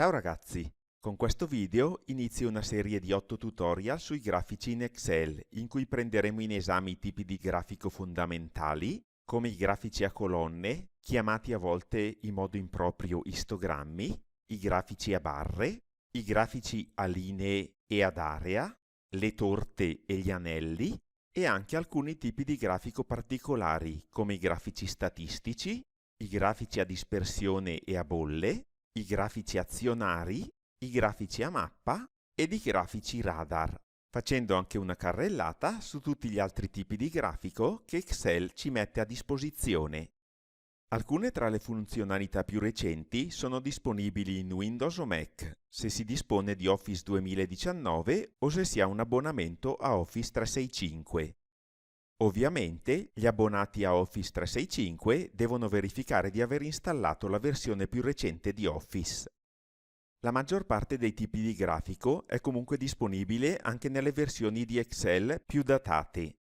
Ciao ragazzi! Con questo video inizio una serie di 8 tutorial sui grafici in Excel, in cui prenderemo in esame i tipi di grafico fondamentali, come i grafici a colonne, chiamati a volte in modo improprio istogrammi, i grafici a barre, i grafici a linee e ad area, le torte e gli anelli, e anche alcuni tipi di grafico particolari, come i grafici statistici, i grafici a dispersione e a bolle, i grafici azionari, i grafici a mappa ed i grafici radar, facendo anche una carrellata su tutti gli altri tipi di grafico che Excel ci mette a disposizione. Alcune tra le funzionalità più recenti sono disponibili in Windows o Mac, se si dispone di Office 2019 o se si ha un abbonamento a Office 365. Ovviamente, gli abbonati a Office 365 devono verificare di aver installato la versione più recente di Office. La maggior parte dei tipi di grafico è comunque disponibile anche nelle versioni di Excel più datate.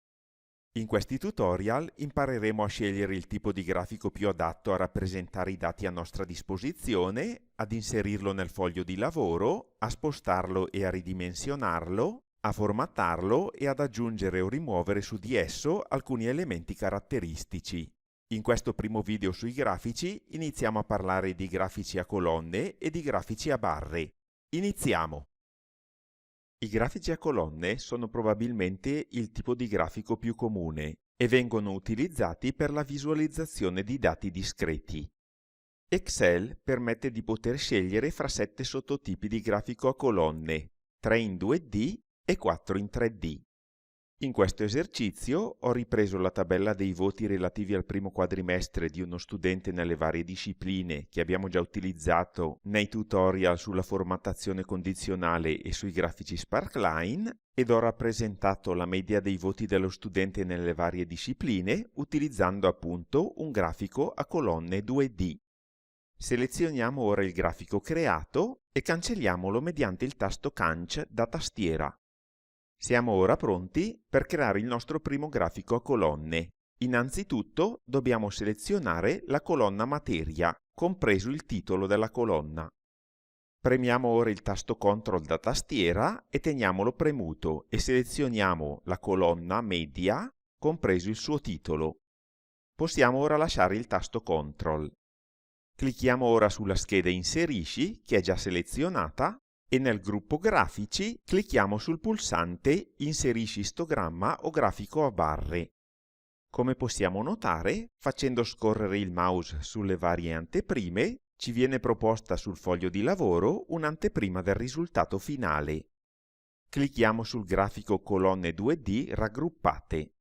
In questi tutorial impareremo a scegliere il tipo di grafico più adatto a rappresentare i dati a nostra disposizione, ad inserirlo nel foglio di lavoro, a spostarlo e a ridimensionarlo, a formattarlo e ad aggiungere o rimuovere su di esso alcuni elementi caratteristici. In questo primo video sui grafici iniziamo a parlare di grafici a colonne e di grafici a barre. Iniziamo! I grafici a colonne sono probabilmente il tipo di grafico più comune e vengono utilizzati per la visualizzazione di dati discreti. Excel permette di poter scegliere fra 7 sottotipi di grafico a colonne, 3 in 2D e 4 in 3D. In questo esercizio ho ripreso la tabella dei voti relativi al primo quadrimestre di uno studente nelle varie discipline che abbiamo già utilizzato nei tutorial sulla formattazione condizionale e sui grafici Sparkline ed ho rappresentato la media dei voti dello studente nelle varie discipline utilizzando appunto un grafico a colonne 2D. Selezioniamo ora il grafico creato e cancelliamolo mediante il tasto Canc da tastiera. Siamo ora pronti per creare il nostro primo grafico a colonne. Innanzitutto dobbiamo selezionare la colonna materia, compreso il titolo della colonna. Premiamo ora il tasto CTRL da tastiera e teniamolo premuto e selezioniamo la colonna media, compreso il suo titolo. Possiamo ora lasciare il tasto CTRL. Clicchiamo ora sulla scheda Inserisci, che è già selezionata, e nel gruppo Grafici clicchiamo sul pulsante Inserisci istogramma o grafico a barre. Come possiamo notare, facendo scorrere il mouse sulle varie anteprime, ci viene proposta sul foglio di lavoro un'anteprima del risultato finale. Clicchiamo sul grafico colonne 2D raggruppate.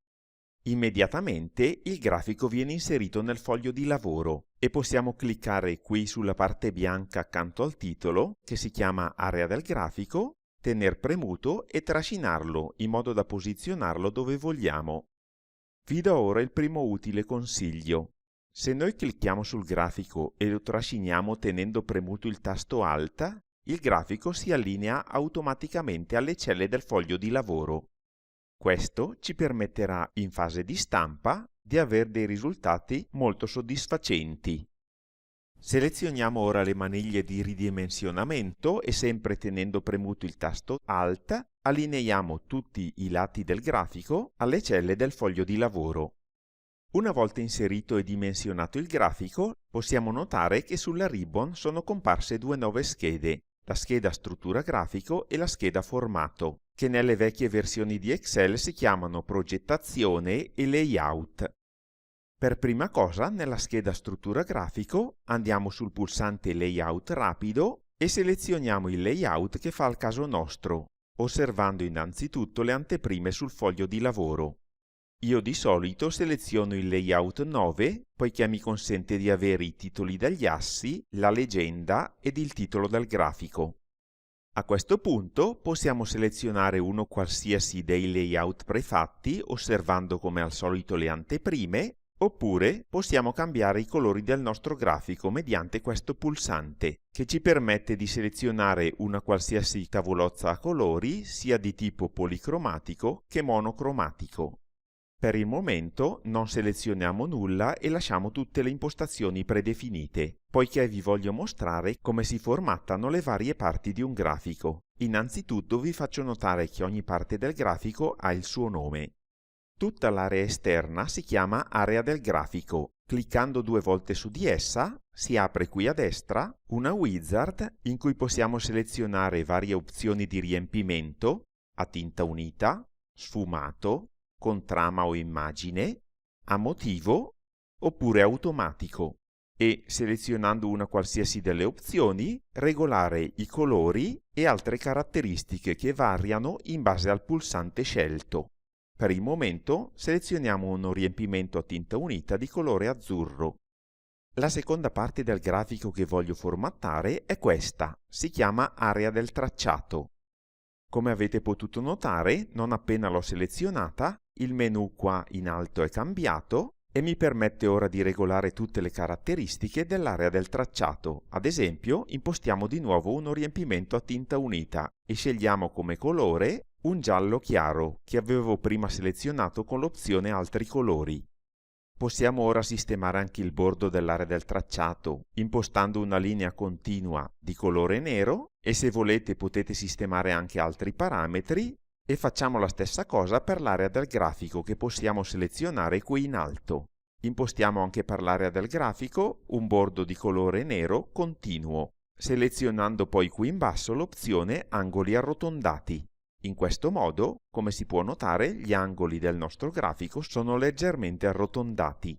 Immediatamente il grafico viene inserito nel foglio di lavoro e possiamo cliccare qui sulla parte bianca accanto al titolo, che si chiama Area del grafico, tener premuto e trascinarlo in modo da posizionarlo dove vogliamo. Vi do ora il primo utile consiglio. Se noi clicchiamo sul grafico e lo trasciniamo tenendo premuto il tasto Alt, il grafico si allinea automaticamente alle celle del foglio di lavoro. Questo ci permetterà in fase di stampa di avere dei risultati molto soddisfacenti. Selezioniamo ora le maniglie di ridimensionamento e sempre tenendo premuto il tasto Alt allineiamo tutti i lati del grafico alle celle del foglio di lavoro. Una volta inserito e dimensionato il grafico, possiamo notare che sulla ribbon sono comparse due nuove schede, la scheda struttura grafico e la scheda formato, che nelle vecchie versioni di Excel si chiamano progettazione e layout. Per prima cosa, nella scheda struttura grafico, andiamo sul pulsante layout rapido e selezioniamo il layout che fa al caso nostro, osservando innanzitutto le anteprime sul foglio di lavoro. Io di solito seleziono il layout 9, poiché mi consente di avere i titoli degli assi, la legenda ed il titolo del grafico. A questo punto possiamo selezionare uno qualsiasi dei layout prefatti osservando come al solito le anteprime, oppure possiamo cambiare i colori del nostro grafico mediante questo pulsante, che ci permette di selezionare una qualsiasi tavolozza a colori sia di tipo policromatico che monocromatico. Per il momento non selezioniamo nulla e lasciamo tutte le impostazioni predefinite, poiché vi voglio mostrare come si formattano le varie parti di un grafico. Innanzitutto vi faccio notare che ogni parte del grafico ha il suo nome. Tutta l'area esterna si chiama area del grafico. Cliccando 2 volte su di essa, si apre qui a destra una wizard in cui possiamo selezionare varie opzioni di riempimento a tinta unita, sfumato, con trama o immagine, a motivo oppure automatico e, selezionando una qualsiasi delle opzioni, regolare i colori e altre caratteristiche che variano in base al pulsante scelto. Per il momento selezioniamo un riempimento a tinta unita di colore azzurro. La seconda parte del grafico che voglio formattare è questa, si chiama area del tracciato. Come avete potuto notare, non appena l'ho selezionata, il menu qua in alto è cambiato e mi permette ora di regolare tutte le caratteristiche dell'area del tracciato. Ad esempio, impostiamo di nuovo un riempimento a tinta unita e scegliamo come colore un giallo chiaro, che avevo prima selezionato con l'opzione altri colori. Possiamo ora sistemare anche il bordo dell'area del tracciato, impostando una linea continua di colore nero e se volete potete sistemare anche altri parametri e facciamo la stessa cosa per l'area del grafico che possiamo selezionare qui in alto. Impostiamo anche per l'area del grafico un bordo di colore nero continuo, selezionando poi qui in basso l'opzione angoli arrotondati. In questo modo, come si può notare, gli angoli del nostro grafico sono leggermente arrotondati.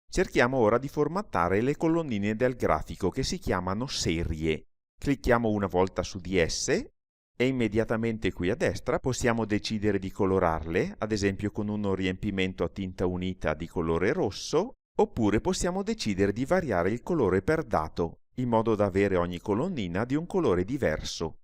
Cerchiamo ora di formattare le colonnine del grafico che si chiamano serie. Clicchiamo una volta su di esse e immediatamente qui a destra possiamo decidere di colorarle, ad esempio con un riempimento a tinta unita di colore rosso, oppure possiamo decidere di variare il colore per dato, in modo da avere ogni colonnina di un colore diverso.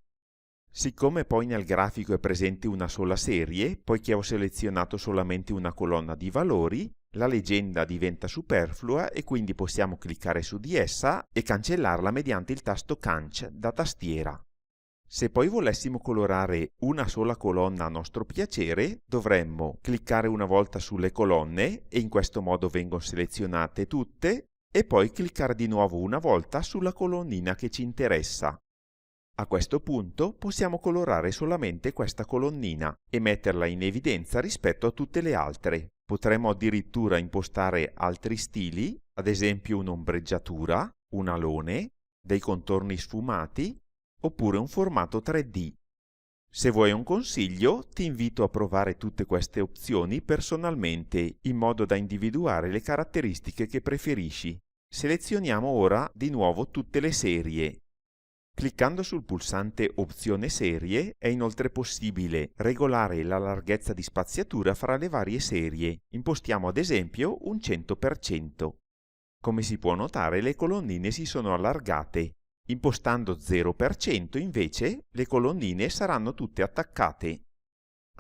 Siccome poi nel grafico è presente una sola serie, poiché ho selezionato solamente una colonna di valori, la legenda diventa superflua e quindi possiamo cliccare su di essa e cancellarla mediante il tasto Canc da tastiera. Se poi volessimo colorare una sola colonna a nostro piacere, dovremmo cliccare una volta sulle colonne e in questo modo vengono selezionate tutte e poi cliccare di nuovo una volta sulla colonnina che ci interessa. A questo punto possiamo colorare solamente questa colonnina e metterla in evidenza rispetto a tutte le altre. Potremmo addirittura impostare altri stili, ad esempio un'ombreggiatura, un alone, dei contorni sfumati oppure un formato 3D. Se vuoi un consiglio, ti invito a provare tutte queste opzioni personalmente in modo da individuare le caratteristiche che preferisci. Selezioniamo ora di nuovo tutte le serie. Cliccando sul pulsante Opzione Serie è inoltre possibile regolare la larghezza di spaziatura fra le varie serie. Impostiamo ad esempio un 100%. Come si può notare, le colonnine si sono allargate. Impostando 0% invece, le colonnine saranno tutte attaccate.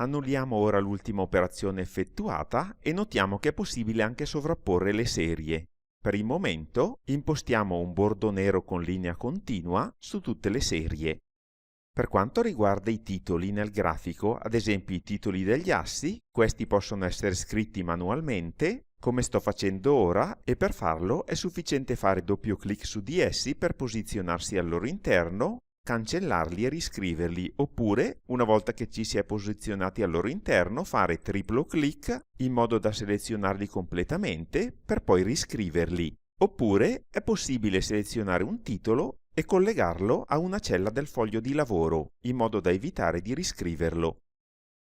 Annulliamo ora l'ultima operazione effettuata e notiamo che è possibile anche sovrapporre le serie. Per il momento impostiamo un bordo nero con linea continua su tutte le serie. Per quanto riguarda i titoli nel grafico, ad esempio i titoli degli assi, questi possono essere scritti manualmente, come sto facendo ora, e per farlo è sufficiente fare doppio clic su di essi per posizionarsi al loro interno, cancellarli e riscriverli, oppure, una volta che ci si è posizionati al loro interno, fare triplo clic in modo da selezionarli completamente per poi riscriverli. Oppure è possibile selezionare un titolo e collegarlo a una cella del foglio di lavoro, in modo da evitare di riscriverlo.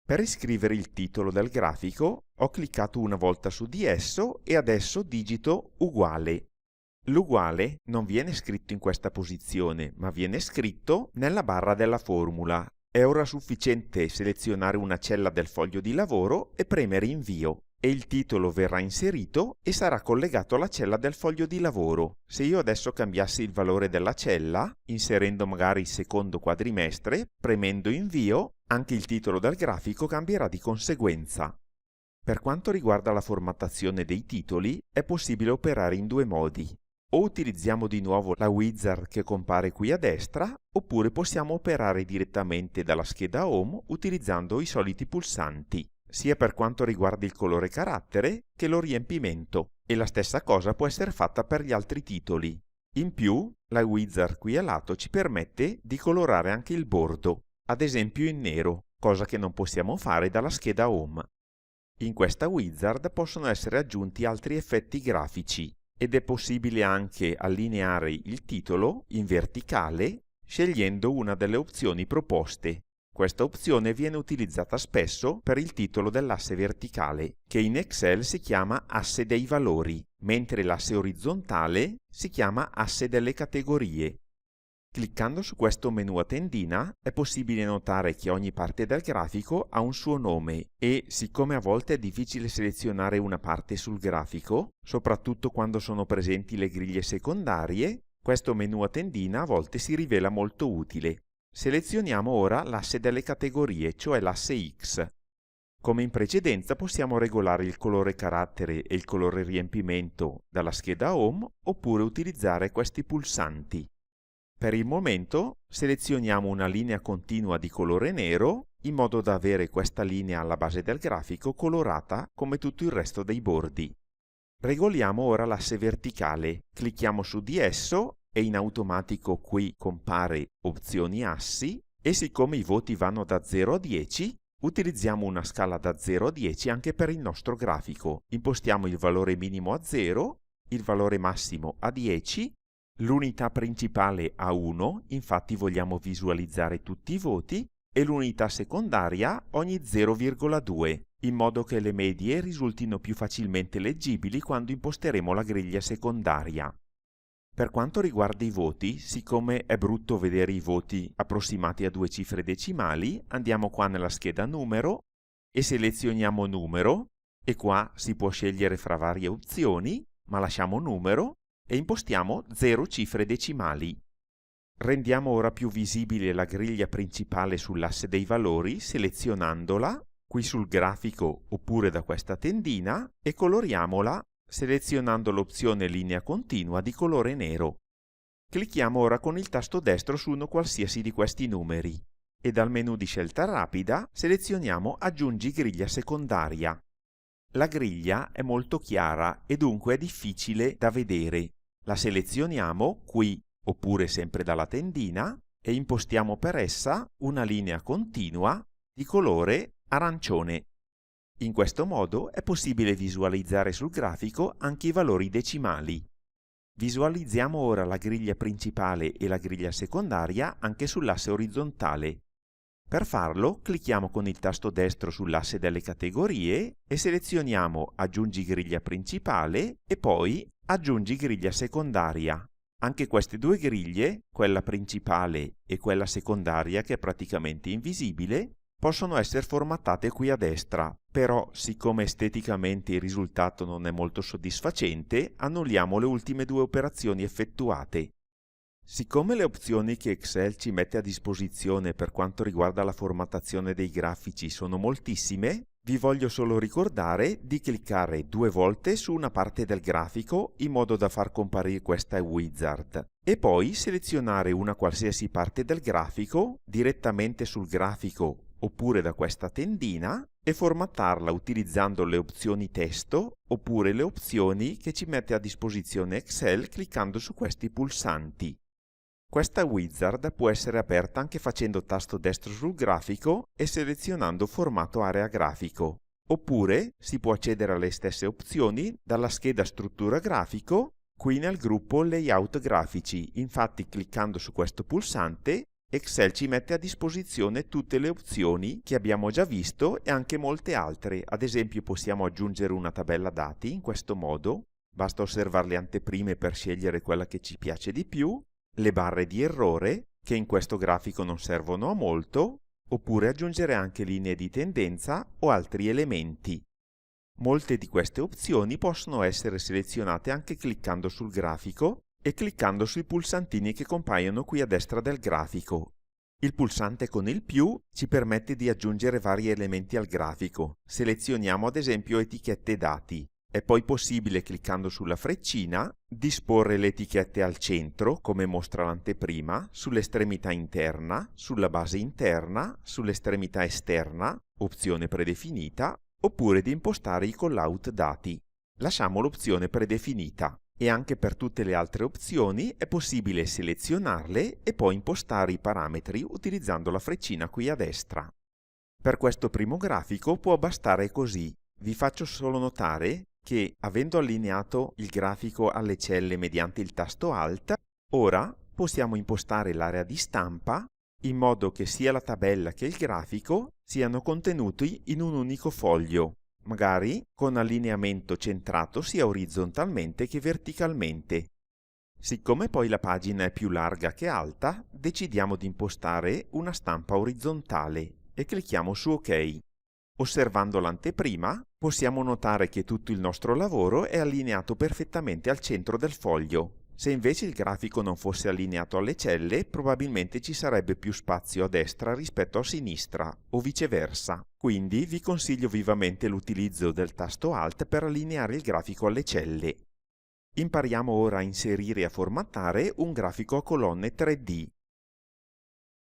Per iscrivere il titolo del grafico ho cliccato una volta su di esso e adesso digito uguale. L'uguale non viene scritto in questa posizione, ma viene scritto nella barra della formula. È ora sufficiente selezionare una cella del foglio di lavoro e premere invio e il titolo verrà inserito e sarà collegato alla cella del foglio di lavoro. Se io adesso cambiassi il valore della cella, inserendo magari il secondo quadrimestre, premendo invio, anche il titolo del grafico cambierà di conseguenza. Per quanto riguarda la formattazione dei titoli, è possibile operare in due modi. O utilizziamo di nuovo la wizard che compare qui a destra, oppure possiamo operare direttamente dalla scheda Home utilizzando i soliti pulsanti. sia per quanto riguarda il colore carattere che lo riempimento, e la stessa cosa può essere fatta per gli altri titoli. In più, la wizard qui a lato ci permette di colorare anche il bordo, ad esempio in nero, cosa che non possiamo fare dalla scheda Home. In questa wizard possono essere aggiunti altri effetti grafici ed è possibile anche allineare il titolo in verticale scegliendo una delle opzioni proposte. Questa opzione viene utilizzata spesso per il titolo dell'asse verticale, che in Excel si chiama asse dei valori, mentre l'asse orizzontale si chiama asse delle categorie. Cliccando su questo menu a tendina è possibile notare che ogni parte del grafico ha un suo nome e, siccome a volte è difficile selezionare una parte sul grafico, soprattutto quando sono presenti le griglie secondarie, questo menu a tendina a volte si rivela molto utile. Selezioniamo ora l'asse delle categorie, cioè l'asse X. Come in precedenza possiamo regolare il colore carattere e il colore riempimento dalla scheda Home oppure utilizzare questi pulsanti. Per il momento selezioniamo una linea continua di colore nero in modo da avere questa linea alla base del grafico colorata come tutto il resto dei bordi. Regoliamo ora l'asse verticale, clicchiamo su di esso e in automatico qui compare opzioni assi e siccome i voti vanno da 0 a 10, utilizziamo una scala da 0 a 10 anche per il nostro grafico. Impostiamo il valore minimo a 0, il valore massimo a 10, l'unità principale a 1, infatti vogliamo visualizzare tutti i voti, e l'unità secondaria ogni 0,2, in modo che le medie risultino più facilmente leggibili quando imposteremo la griglia secondaria. Per quanto riguarda i voti, siccome è brutto vedere i voti approssimati a 2 cifre decimali, andiamo qua nella scheda numero e selezioniamo numero, e qua si può scegliere fra varie opzioni, ma lasciamo numero e impostiamo 0 cifre decimali. Rendiamo ora più visibile la griglia principale sull'asse dei valori selezionandola qui sul grafico oppure da questa tendina e coloriamola selezionando l'opzione linea continua di colore nero. Clicchiamo ora con il tasto destro su uno qualsiasi di questi numeri e dal menu di scelta rapida selezioniamo Aggiungi griglia secondaria. La griglia è molto chiara e dunque è difficile da vedere. La selezioniamo qui oppure sempre dalla tendina e impostiamo per essa una linea continua di colore arancione. In questo modo è possibile visualizzare sul grafico anche i valori decimali. Visualizziamo ora la griglia principale e la griglia secondaria anche sull'asse orizzontale. Per farlo clicchiamo con il tasto destro sull'asse delle categorie e selezioniamo Aggiungi griglia principale e poi Aggiungi griglia secondaria. Anche queste due griglie, quella principale e quella secondaria che è praticamente invisibile, possono essere formattate qui a destra, però siccome esteticamente il risultato non è molto soddisfacente, annulliamo le ultime due operazioni effettuate. Siccome le opzioni che Excel ci mette a disposizione per quanto riguarda la formattazione dei grafici sono moltissime, vi voglio solo ricordare di cliccare 2 volte su una parte del grafico in modo da far comparire questa wizard e poi selezionare una qualsiasi parte del grafico direttamente sul grafico oppure da questa tendina e formattarla utilizzando le opzioni testo oppure le opzioni che ci mette a disposizione Excel cliccando su questi pulsanti. Questa wizard può essere aperta anche facendo tasto destro sul grafico e selezionando formato area grafico, oppure si può accedere alle stesse opzioni dalla scheda struttura grafico qui nel gruppo layout grafici. Infatti cliccando su questo pulsante Excel ci mette a disposizione tutte le opzioni che abbiamo già visto e anche molte altre. Ad esempio possiamo aggiungere una tabella dati in questo modo, basta osservare le anteprime per scegliere quella che ci piace di più, le barre di errore, che in questo grafico non servono a molto, oppure aggiungere anche linee di tendenza o altri elementi. Molte di queste opzioni possono essere selezionate anche cliccando sul grafico e cliccando sui pulsantini che compaiono qui a destra del grafico. Il pulsante con il più ci permette di aggiungere vari elementi al grafico. Selezioniamo ad esempio etichette dati. È poi possibile, cliccando sulla freccina, disporre le etichette al centro, come mostra l'anteprima, sull'estremità interna, sulla base interna, sull'estremità esterna, opzione predefinita, oppure di impostare il callout dati. Lasciamo l'opzione predefinita e anche per tutte le altre opzioni è possibile selezionarle e poi impostare i parametri utilizzando la freccina qui a destra. Per questo primo grafico può bastare così. Vi faccio solo notare che, avendo allineato il grafico alle celle mediante il tasto Alt, ora possiamo impostare l'area di stampa in modo che sia la tabella che il grafico siano contenuti in un unico foglio, magari con allineamento centrato sia orizzontalmente che verticalmente. Siccome poi la pagina è più larga che alta, decidiamo di impostare una stampa orizzontale e clicchiamo su OK. Osservando l'anteprima, possiamo notare che tutto il nostro lavoro è allineato perfettamente al centro del foglio. Se invece il grafico non fosse allineato alle celle, probabilmente ci sarebbe più spazio a destra rispetto a sinistra, o viceversa. Quindi vi consiglio vivamente l'utilizzo del tasto Alt per allineare il grafico alle celle. Impariamo ora a inserire e a formattare un grafico a colonne 3D.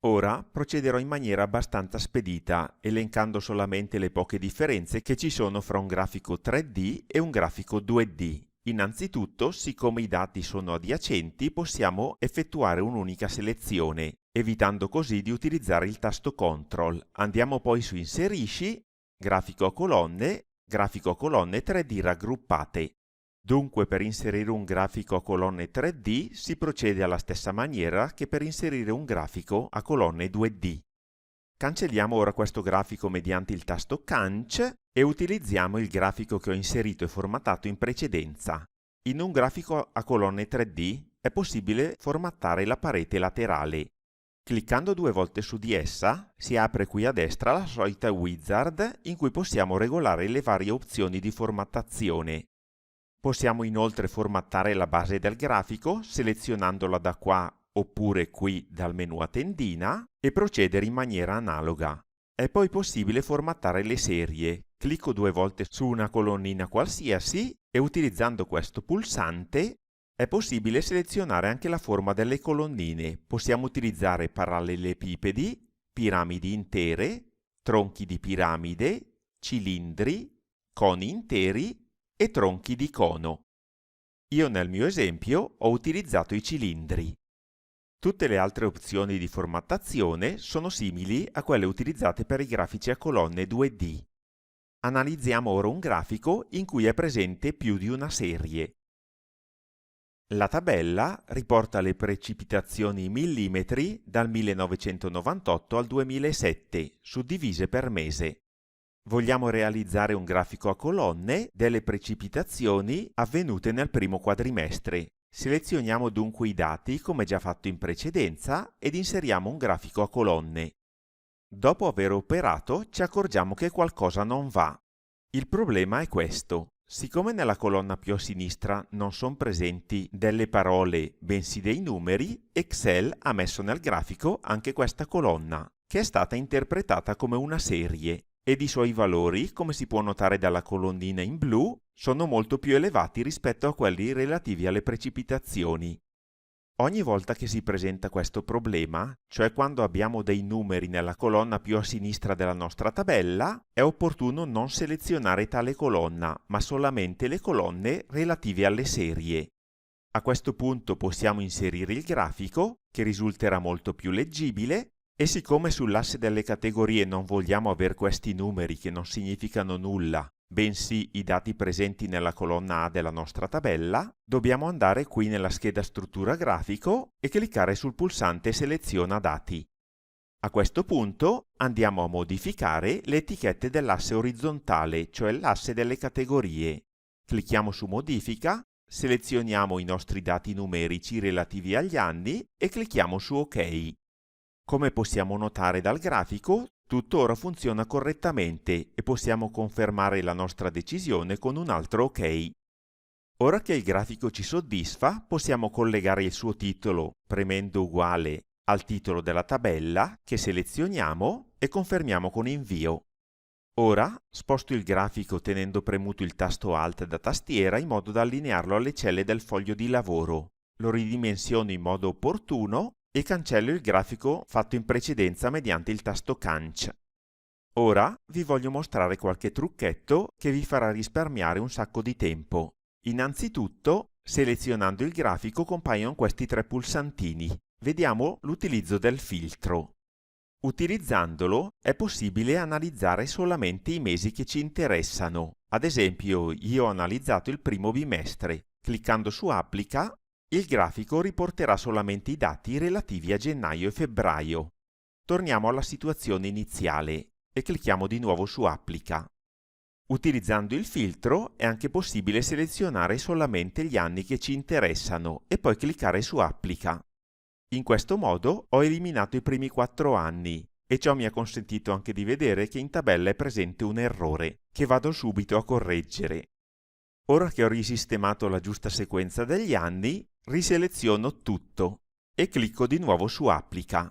Ora procederò in maniera abbastanza spedita, elencando solamente le poche differenze che ci sono fra un grafico 3D e un grafico 2D. Innanzitutto, siccome i dati sono adiacenti, possiamo effettuare un'unica selezione, evitando così di utilizzare il tasto CTRL. Andiamo poi su Inserisci, Grafico a colonne 3D raggruppate. Dunque, per inserire un grafico a colonne 3D si procede alla stessa maniera che per inserire un grafico a colonne 2D. Cancelliamo ora questo grafico mediante il tasto Canc e utilizziamo il grafico che ho inserito e formattato in precedenza. In un grafico a colonne 3D è possibile formattare la parete laterale. Cliccando 2 volte su di essa, si apre qui a destra la solita wizard in cui possiamo regolare le varie opzioni di formattazione. Possiamo inoltre formattare la base del grafico selezionandola da qua oppure qui dal menu a tendina e procedere in maniera analoga. È poi possibile formattare le serie. Clicco 2 volte su una colonnina qualsiasi e utilizzando questo pulsante è possibile selezionare anche la forma delle colonnine. Possiamo utilizzare parallelepipedi, piramidi intere, tronchi di piramide, cilindri, coni interi e tronchi di cono. Io nel mio esempio ho utilizzato i cilindri. Tutte le altre opzioni di formattazione sono simili a quelle utilizzate per i grafici a colonne 2D. Analizziamo ora un grafico in cui è presente più di una serie. La tabella riporta le precipitazioni in millimetri dal 1998 al 2007, suddivise per mese. Vogliamo realizzare un grafico a colonne delle precipitazioni avvenute nel primo quadrimestre. Selezioniamo dunque i dati come già fatto in precedenza ed inseriamo un grafico a colonne. Dopo aver operato ci accorgiamo che qualcosa non va. Il problema è questo. Siccome nella colonna più a sinistra non sono presenti delle parole bensì dei numeri, Excel ha messo nel grafico anche questa colonna, che è stata interpretata come una serie. Ed i suoi valori, come si può notare dalla colonnina in blu, sono molto più elevati rispetto a quelli relativi alle precipitazioni. Ogni volta che si presenta questo problema, cioè quando abbiamo dei numeri nella colonna più a sinistra della nostra tabella, è opportuno non selezionare tale colonna, ma solamente le colonne relative alle serie. A questo punto possiamo inserire il grafico, che risulterà molto più leggibile, e siccome sull'asse delle categorie non vogliamo avere questi numeri che non significano nulla, bensì i dati presenti nella colonna A della nostra tabella, dobbiamo andare qui nella scheda struttura grafico e cliccare sul pulsante Seleziona dati. A questo punto andiamo a modificare le etichette dell'asse orizzontale, cioè l'asse delle categorie. Clicchiamo su Modifica, selezioniamo i nostri dati numerici relativi agli anni e clicchiamo su OK. Come possiamo notare dal grafico, tutto ora funziona correttamente e possiamo confermare la nostra decisione con un altro OK. Ora che il grafico ci soddisfa, possiamo collegare il suo titolo premendo uguale al titolo della tabella che selezioniamo e confermiamo con invio. Ora sposto il grafico tenendo premuto il tasto Alt da tastiera in modo da allinearlo alle celle del foglio di lavoro. Lo ridimensiono in modo opportuno e cancello il grafico fatto in precedenza mediante il tasto Canc. Ora vi voglio mostrare qualche trucchetto che vi farà risparmiare un sacco di tempo. Innanzitutto, selezionando il grafico compaiono questi tre pulsantini. Vediamo l'utilizzo del filtro. Utilizzandolo è possibile analizzare solamente i mesi che ci interessano. Ad esempio, io ho analizzato il primo bimestre. Cliccando su Applica, il grafico riporterà solamente i dati relativi a gennaio e febbraio. Torniamo alla situazione iniziale e clicchiamo di nuovo su Applica. Utilizzando il filtro è anche possibile selezionare solamente gli anni che ci interessano e poi cliccare su Applica. In questo modo ho eliminato i primi 4 anni e ciò mi ha consentito anche di vedere che in tabella è presente un errore, che vado subito a correggere. Ora che ho risistemato la giusta sequenza degli anni, riseleziono tutto e clicco di nuovo su Applica.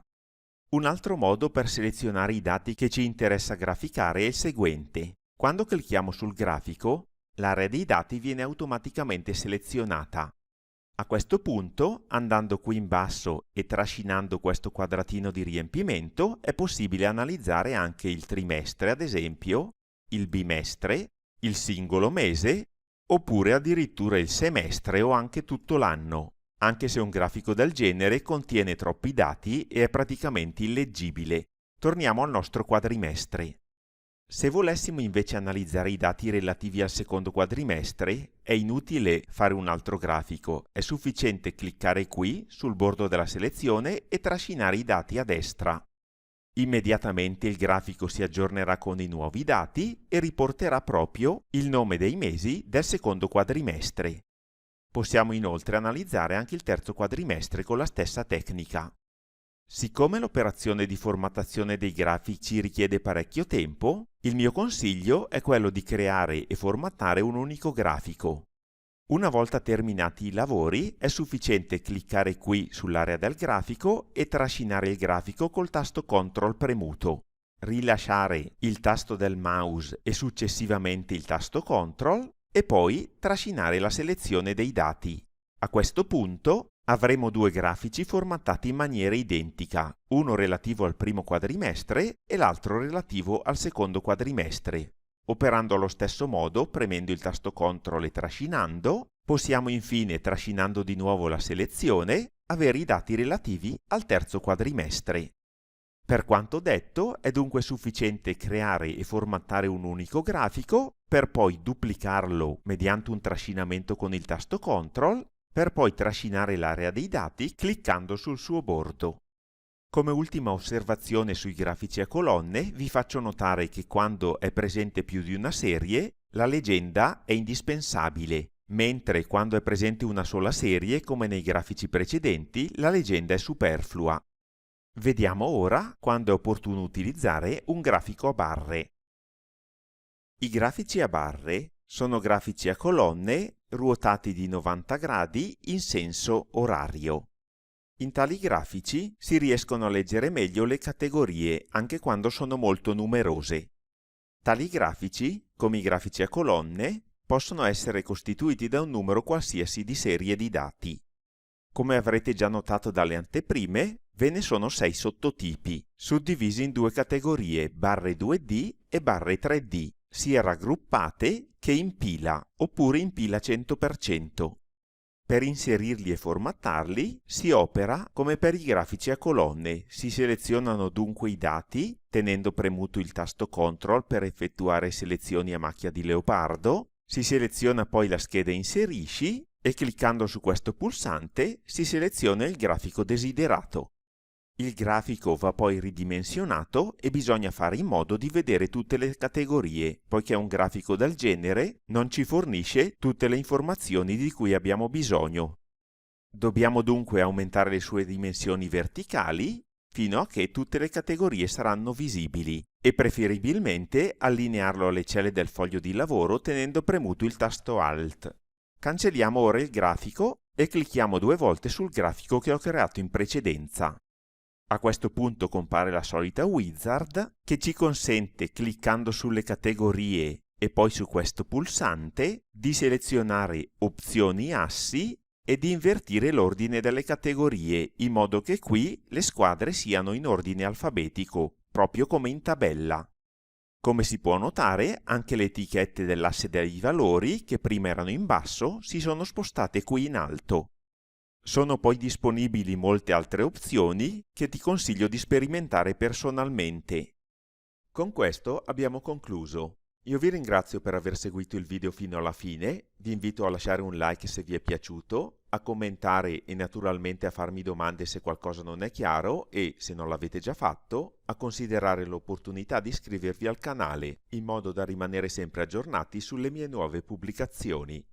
Un altro modo per selezionare i dati che ci interessa graficare è il seguente. Quando clicchiamo sul grafico, l'area dei dati viene automaticamente selezionata. A questo punto, andando qui in basso e trascinando questo quadratino di riempimento, è possibile analizzare anche il trimestre, ad esempio, il bimestre, il singolo mese, oppure addirittura il semestre o anche tutto l'anno, anche se un grafico del genere contiene troppi dati e è praticamente illeggibile. Torniamo al nostro quadrimestre. Se volessimo invece analizzare i dati relativi al secondo quadrimestre, è inutile fare un altro grafico, è sufficiente cliccare qui sul bordo della selezione e trascinare i dati a destra. Immediatamente il grafico si aggiornerà con i nuovi dati e riporterà proprio il nome dei mesi del secondo quadrimestre. Possiamo inoltre analizzare anche il terzo quadrimestre con la stessa tecnica. Siccome l'operazione di formattazione dei grafici richiede parecchio tempo, il mio consiglio è quello di creare e formattare un unico grafico. Una volta terminati i lavori, è sufficiente cliccare qui sull'area del grafico e trascinare il grafico col tasto CTRL premuto, rilasciare il tasto del mouse e successivamente il tasto CTRL e poi trascinare la selezione dei dati. A questo punto avremo due grafici formattati in maniera identica, uno relativo al primo quadrimestre e l'altro relativo al secondo quadrimestre. Operando allo stesso modo, premendo il tasto CTRL e trascinando, possiamo infine, trascinando di nuovo la selezione, avere i dati relativi al terzo quadrimestre. Per quanto detto, è dunque sufficiente creare e formattare un unico grafico, per poi duplicarlo mediante un trascinamento con il tasto CTRL, per poi trascinare l'area dei dati cliccando sul suo bordo. Come ultima osservazione sui grafici a colonne, vi faccio notare che quando è presente più di una serie, la legenda è indispensabile, mentre quando è presente una sola serie, come nei grafici precedenti, la legenda è superflua. Vediamo ora quando è opportuno utilizzare un grafico a barre. I grafici a barre sono grafici a colonne ruotati di 90 gradi in senso orario. In tali grafici si riescono a leggere meglio le categorie anche quando sono molto numerose. Tali grafici, come i grafici a colonne, possono essere costituiti da un numero qualsiasi di serie di dati. Come avrete già notato dalle anteprime, ve ne sono 6 sottotipi, suddivisi in due categorie, barre 2D e barre 3D, sia raggruppate che in pila, oppure in pila 100%. Per inserirli e formattarli si opera come per i grafici a colonne, si selezionano dunque i dati, tenendo premuto il tasto CTRL per effettuare selezioni a macchia di leopardo, si seleziona poi la scheda Inserisci e cliccando su questo pulsante si seleziona il grafico desiderato. Il grafico va poi ridimensionato e bisogna fare in modo di vedere tutte le categorie, poiché un grafico del genere non ci fornisce tutte le informazioni di cui abbiamo bisogno. Dobbiamo dunque aumentare le sue dimensioni verticali fino a che tutte le categorie saranno visibili e preferibilmente allinearlo alle celle del foglio di lavoro tenendo premuto il tasto Alt. Cancelliamo ora il grafico e clicchiamo 2 volte sul grafico che ho creato in precedenza. A questo punto compare la solita wizard che ci consente, cliccando sulle categorie e poi su questo pulsante, di selezionare opzioni assi e di invertire l'ordine delle categorie in modo che qui le squadre siano in ordine alfabetico, proprio come in tabella. Come si può notare, anche le etichette dell'asse dei valori, che prima erano in basso, si sono spostate qui in alto. Sono poi disponibili molte altre opzioni che ti consiglio di sperimentare personalmente. Con questo abbiamo concluso. Io vi ringrazio per aver seguito il video fino alla fine, vi invito a lasciare un like se vi è piaciuto, a commentare e naturalmente a farmi domande se qualcosa non è chiaro e, se non l'avete già fatto, a considerare l'opportunità di iscrivervi al canale, in modo da rimanere sempre aggiornati sulle mie nuove pubblicazioni.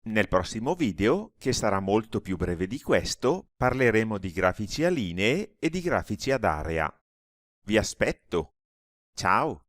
Nel prossimo video, che sarà molto più breve di questo, parleremo di grafici a linee e di grafici ad area. Vi aspetto! Ciao!